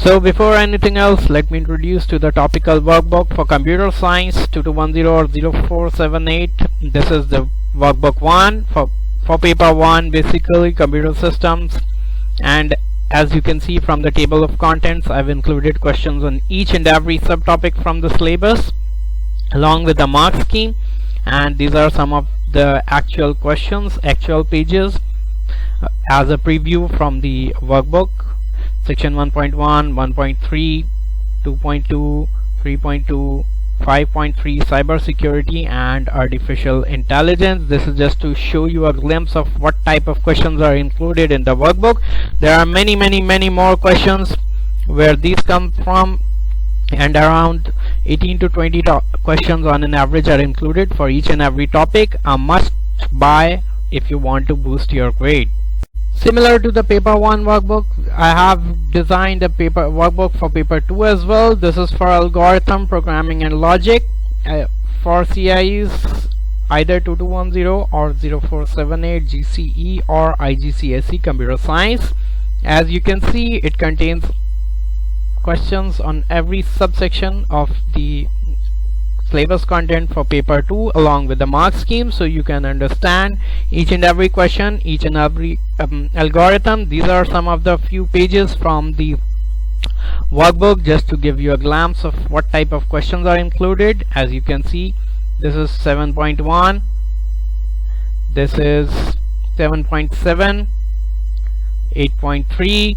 So before anything else, let me introduce to the topical workbook for Computer Science 2210 or 0478. This is the workbook 1 for paper 1, basically computer systems. And as you can see from the table of contents, I've included questions on each and every subtopic from the syllabus along with the mark scheme. And these are some of the actual questions, actual pages as a preview from the workbook. Section 1.1, 1.3, 2.2, 3.2, 5.3 cybersecurity and artificial intelligence. This is just to show you a glimpse of what type of questions are included in the workbook. There are many more questions where these come from, and around 18 to 20 questions on an average are included for each and every topic. A must buy if you want to boost your grade. Similar to the paper 1 workbook, I have designed a paper workbook for paper 2 as well. This is for algorithm, programming and logic for CAIEs either 2210 or 0478 GCE or IGCSE Computer Science. As you can see, it contains questions on every subsection of the syllabus content for paper 2 along with the mark scheme, so you can understand each and every question, each and every algorithm. These are some of the few pages from the workbook just to give you a glimpse of what type of questions are included. As you can see, this is 7.1, this is 7.7, 8.3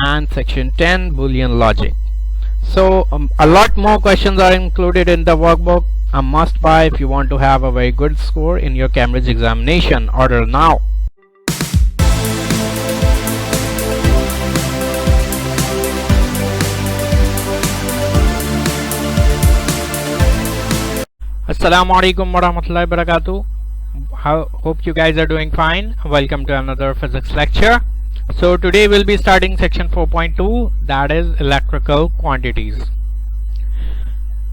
and section 10 Boolean logic. So a lot more questions are included in the workbook. A must buy if you want to have a very good score in your Cambridge examination. Order now. Assalamu alaikum warahmatullahi wabarakatuh. Hope you guys are doing fine. Welcome to another physics lecture. So today we'll be starting section 4.2, that is electrical quantities.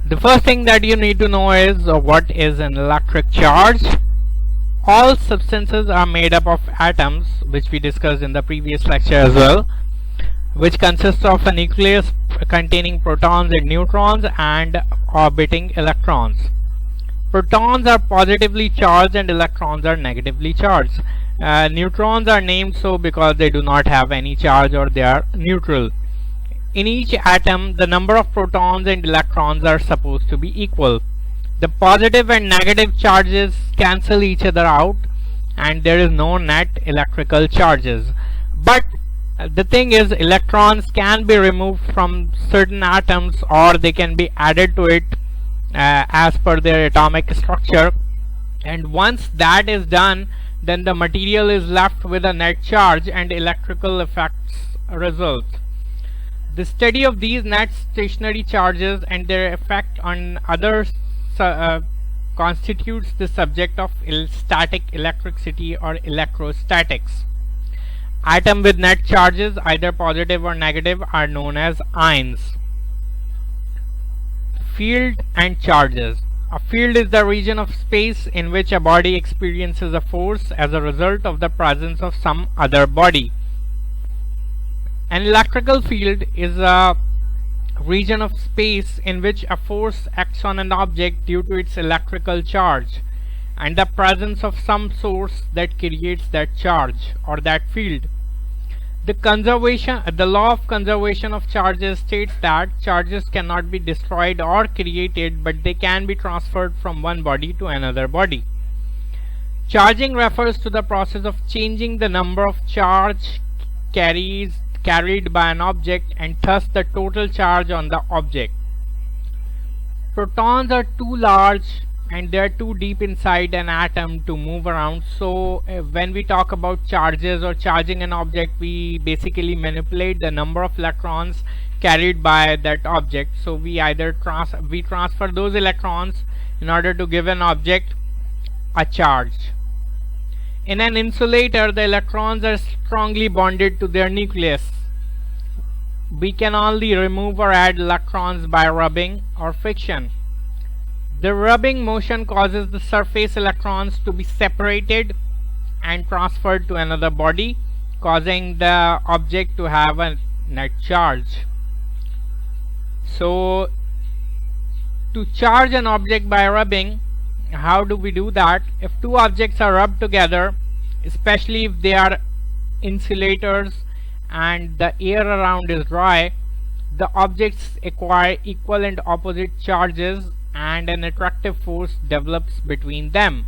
The first thing that you need to know is what is an electric charge. All substances are made up of atoms, which we discussed in the previous lecture as well, which consists of a nucleus containing protons and neutrons and orbiting electrons. Protons are positively charged and electrons are negatively charged. Neutrons are named so because they do not have any charge or they are neutral. In each atom, the number of protons and electrons are supposed to be equal. The positive and negative charges cancel each other out and there is no net electrical charges. But the thing is, electrons can be removed from certain atoms or they can be added to it as per their atomic structure, and once that is done, then the material is left with a net charge and electrical effects result. The study of these net stationary charges and their effect on others constitutes the subject of static electricity or electrostatics. Atoms with net charges, either positive or negative, are known as ions. Field and charges. A field is the region of space in which a body experiences a force as a result of the presence of some other body. An electrical field is a region of space in which a force acts on an object due to its electrical charge and the presence of some source that creates that charge or that field. The law of conservation of charges states that charges cannot be destroyed or created, but they can be transferred from one body to another body. Charging refers to the process of changing the number of charge carried by an object and thus the total charge on the object. Protons are too large and they are too deep inside an atom to move around, so when we talk about charges or charging an object, we basically manipulate the number of electrons carried by that object. So we either transfer those electrons in order to give an object a charge. In an insulator, the electrons are strongly bonded to their nucleus. We can only remove or add electrons by rubbing or friction. The rubbing motion causes the surface electrons to be separated and transferred to another body, causing the object to have a net charge. So to charge an object by rubbing, how do we do that? If two objects are rubbed together, especially if they are insulators and the air around is dry, the objects acquire equal and opposite charges and an attractive force develops between them.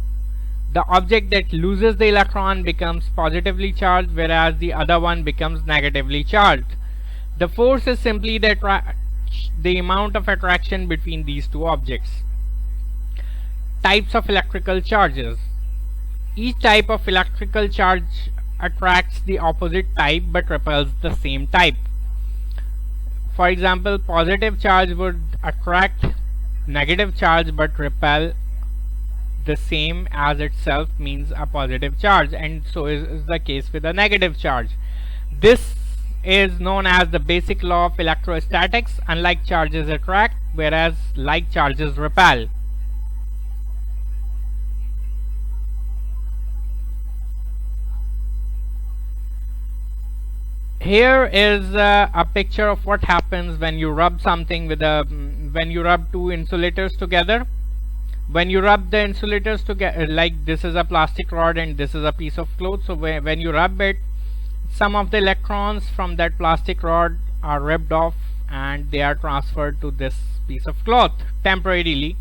The object that loses the electron becomes positively charged, whereas the other one becomes negatively charged. The force is simply the amount of attraction between these two objects. Types of electrical charges. Each type of electrical charge attracts the opposite type but repels the same type. For example, positive charge would attract negative charge but repel the same as itself, means a positive charge, and so is the case with a negative charge. This is known as the basic law of electrostatics. Unlike charges attract, whereas like charges repel. Here is a picture of what happens when you rub something with when you rub two insulators together. When you rub the insulators together, like this is a plastic rod and this is a piece of cloth, so when you rub it, some of the electrons from that plastic rod are rubbed off and they are transferred to this piece of cloth temporarily,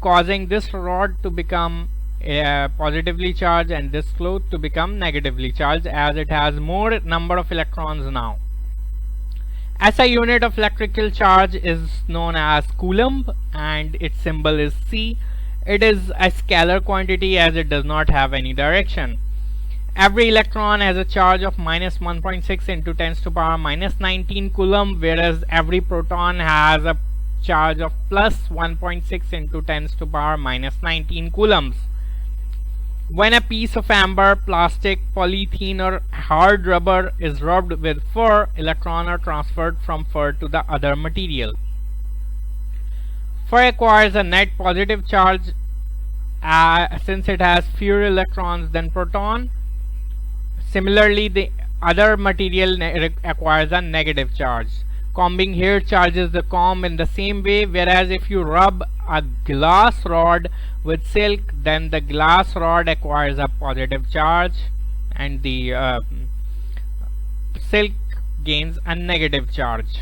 causing this rod to become positively charged and this cloth to become negatively charged, as it has more number of electrons now. SI unit of electrical charge is known as coulomb and its symbol is C. It is a scalar quantity as it does not have any direction. Every electron has a charge of minus 1.6 into 10 to the power minus 19 coulomb, whereas every proton has a charge of plus 1.6 into 10 to the power minus 19 coulombs. When a piece of amber, plastic, polythene or hard rubber is rubbed with fur, electrons are transferred from fur to the other material. Fur acquires a net positive charge since it has fewer electrons than proton. Similarly, the other material acquires a negative charge. Combing hair charges the comb in the same way, whereas if you rub a glass rod with silk, then the glass rod acquires a positive charge and the silk gains a negative charge.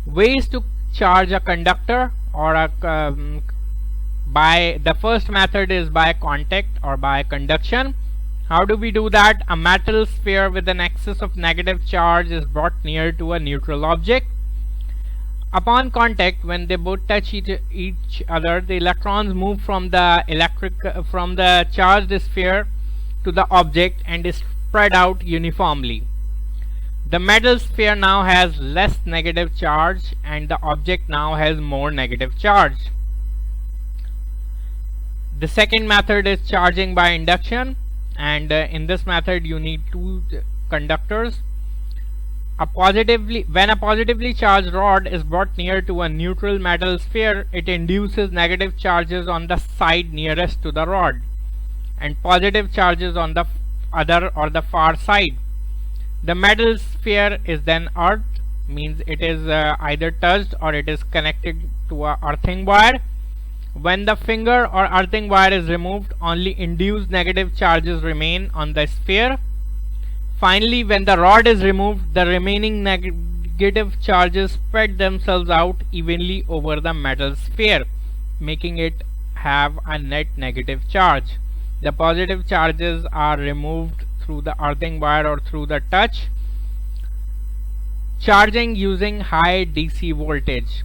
Ways to charge a conductor or by the first method is by contact or by conduction. How do we do that? A metal sphere with an excess of negative charge is brought near to a neutral object. Upon contact, when they both touch each other, the electrons move from the charged sphere to the object and is spread out uniformly. The metal sphere now has less negative charge and the object now has more negative charge. The second method is charging by induction, and in this method you need two conductors. When a positively charged rod is brought near to a neutral metal sphere, it induces negative charges on the side nearest to the rod and positive charges on the other or the far side. The metal sphere is then earthed, means it is either touched or it is connected to a earthing wire. When the finger or earthing wire is removed, only induced negative charges remain on the sphere. Finally, when the rod is removed, the remaining negative charges spread themselves out evenly over the metal sphere, making it have a net negative charge. The positive charges are removed through the earthing wire or through the touch. Charging using high DC voltage.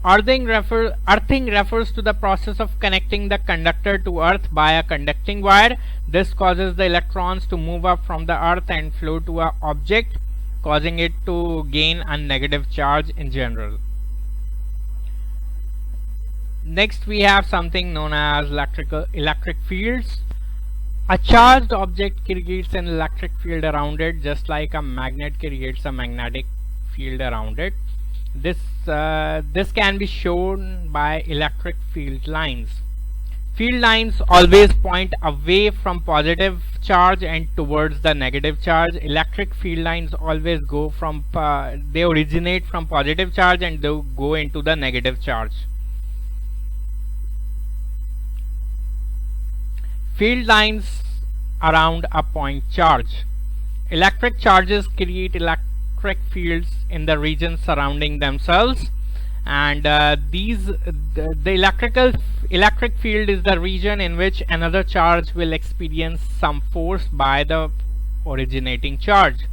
Earthing refers to the process of connecting the conductor to earth by a conducting wire. This causes the electrons to move up from the earth and flow to an object, causing it to gain a negative charge in general. Next we have something known as electric fields. A charged object creates an electric field around it, just like a magnet creates a magnetic field around it. This can be shown by electric field lines. Field lines always point away from positive charge and towards the negative charge. Electric field lines always go from they originate from positive charge and they go into the negative charge. Field lines around a point charge. Electric charges create electric fields in the region surrounding themselves, and the electric field is the region in which another charge will experience some force by the originating charge.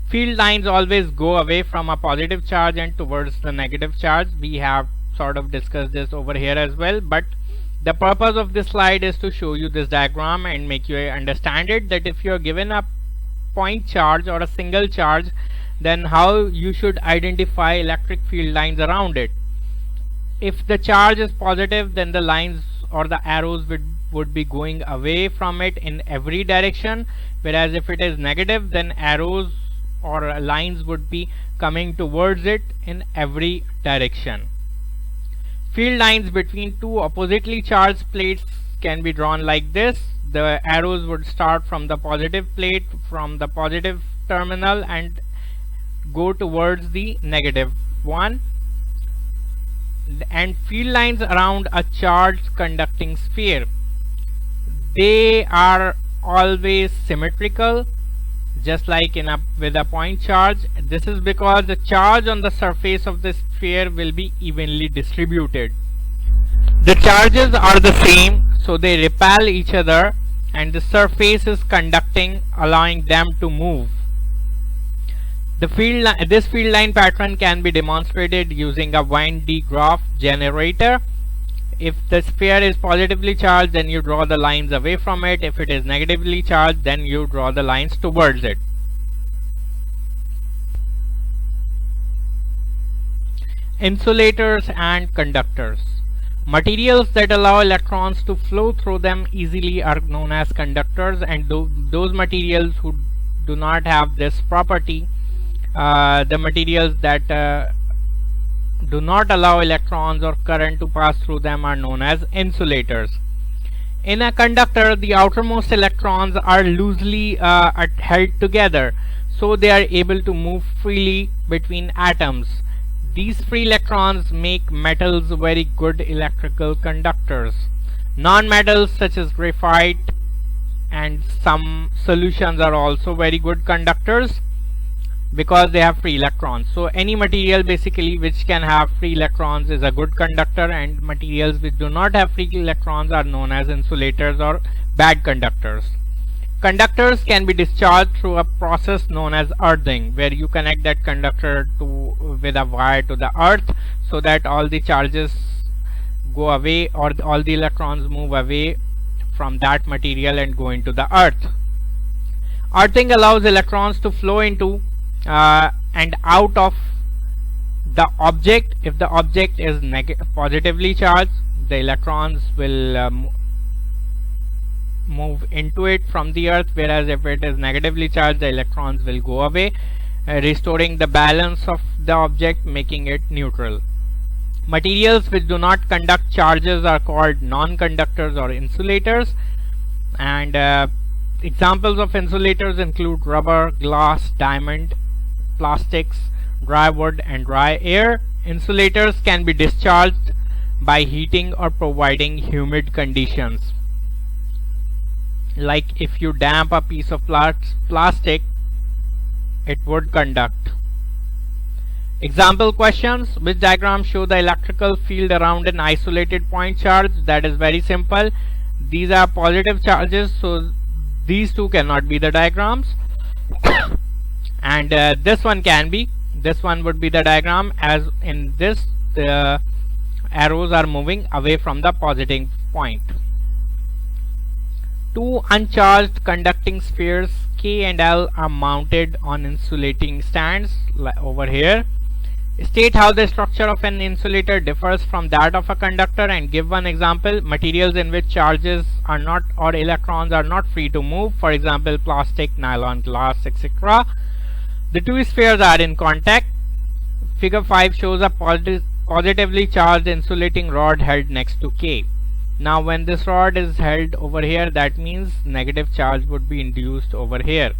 Field lines always go away from a positive charge and towards the negative charge. We have sort of discussed this over here as well, but the purpose of this slide is to show you this diagram and make you understand it, that if you are given a point charge or a single charge, then how you should identify electric field lines around it. If the charge is positive, then the lines or the arrows would be going away from it in every direction, whereas if it is negative, then arrows or lines would be coming towards it in every direction. Field lines between two oppositely charged plates can be drawn like this. The arrows would start from the positive plate, from the positive terminal, and go towards the negative one. And field lines around a charged conducting sphere, they are always symmetrical, just like with a point charge. This is because the charge on the surface of the sphere will be evenly distributed. The charges are the same, so they repel each other, and the surface is conducting, allowing them to move. This field line pattern can be demonstrated using a Van de Graaff generator. If the sphere is positively charged, then you draw the lines away from it. If it is negatively charged, then you draw the lines towards it. Insulators and conductors. Materials that allow electrons to flow through them easily are known as conductors, and those materials who do not have this property, the materials that do not allow electrons or current to pass through them, are known as insulators. In a conductor, the outermost electrons are loosely held together, so they are able to move freely between atoms. These free electrons make metals very good electrical conductors. Non-metals such as graphite and some solutions are also very good conductors because they have free electrons. So any material basically which can have free electrons is a good conductor, and materials which do not have free electrons are known as insulators or bad conductors. Conductors can be discharged through a process known as earthing, where you connect that conductor with a wire to the earth so that all the charges go away, or all the electrons move away from that material and go into the earth. Earthing allows electrons to flow into and out of the object. If the object is positively charged, the electrons will move into it from the earth, whereas if it is negatively charged, the electrons will go away, restoring the balance of the object, making it neutral. Materials which do not conduct charges are called non-conductors or insulators, and examples of insulators include rubber, glass, diamond, plastics, dry wood, and dry air. Insulators can be discharged by heating or providing humid conditions. Like if you damp a piece of plastic, it would conduct. Example questions: which diagram show the electrical field around an isolated point charge? That is very simple. These are positive charges, so these two cannot be the diagrams. And this one can be. This one would be the diagram, as in this the arrows are moving away from the positive point. Two uncharged conducting spheres K and L are mounted on insulating stands over here. State how the structure of an insulator differs from that of a conductor, and give one example. Materials in which charges are not or electrons are not free to move, for example plastic, nylon, glass, etc. The two spheres are in contact. Figure 5 shows a positively charged insulating rod held next to K. Now when this rod is held over here, that means negative charge would be induced over here.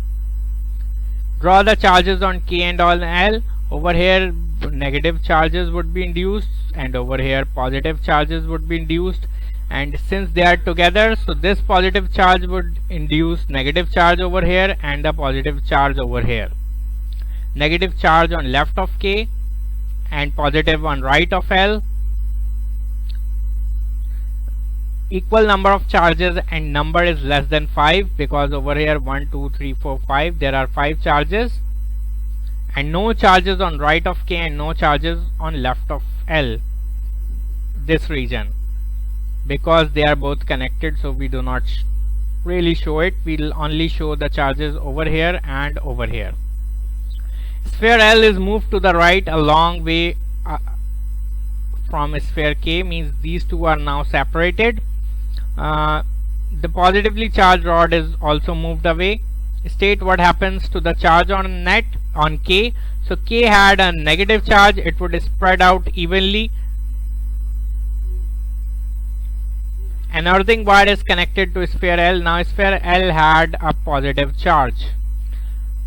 Draw the charges on K and on L. Over here negative charges would be induced, and over here positive charges would be induced. And since they are together, so this positive charge would induce negative charge over here and the positive charge over here. Negative charge on left of K and positive on right of L. Equal number of charges and number is less than 5, because over here 1, 2, 3, 4, 5 there are 5 charges, and no charges on right of K and no charges on left of L, this region, because they are both connected, so we do not really show it. We'll only show the charges over here and over here. Sphere L is moved to the right a long way from sphere K, means these two are now separated. The positively charged rod is also moved away. State what happens to the charge on net on K. So K had a negative charge, it would spread out evenly. An earthing wire is connected to sphere L. Now sphere L had a positive charge.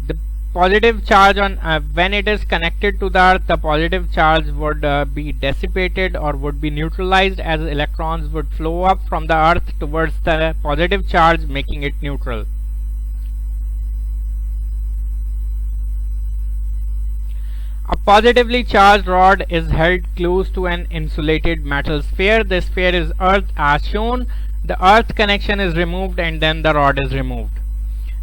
The positive charge on when it is connected to the earth, the positive charge would be dissipated or would be neutralized, as electrons would flow up from the earth towards the positive charge, making it neutral. A positively charged rod is held close to an insulated metal sphere. The sphere is earth as shown. The earth connection is removed and then the rod is removed.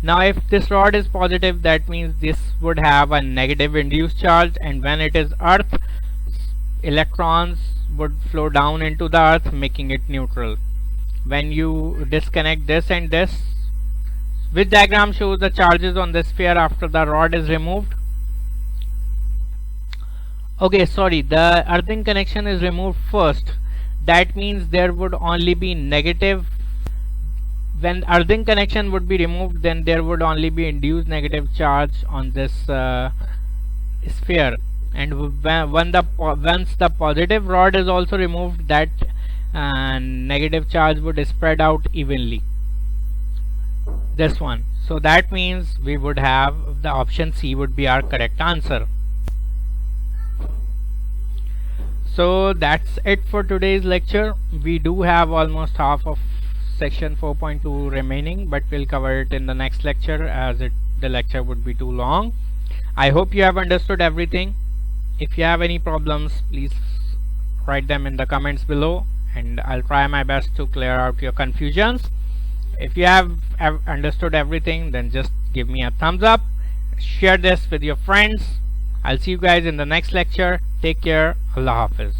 Now if this rod is positive, that means this would have a negative induced charge, and when it is earth, electrons would flow down into the earth, making it neutral. When you disconnect this and this, which diagram shows the charges on the sphere after the rod is removed? Okay, sorry, the earthing connection is removed first. That means there would only be negative. When earthing connection would be removed, then there would only be induced negative charge on this sphere. And once the positive rod is also removed, that negative charge would spread out evenly. This one. So that means we would have the option C would be our correct answer. So that's it for today's lecture. We do have almost half of section 4.2 remaining, but we'll cover it in the next lecture, as the lecture would be too long. I hope you have understood everything. If you have any problems, please write them in the comments below, and I'll try my best to clear out your confusions. If you have understood everything, then just give me a thumbs up, share this with your friends. I'll see you guys in the next lecture. Take care. Allah Hafiz.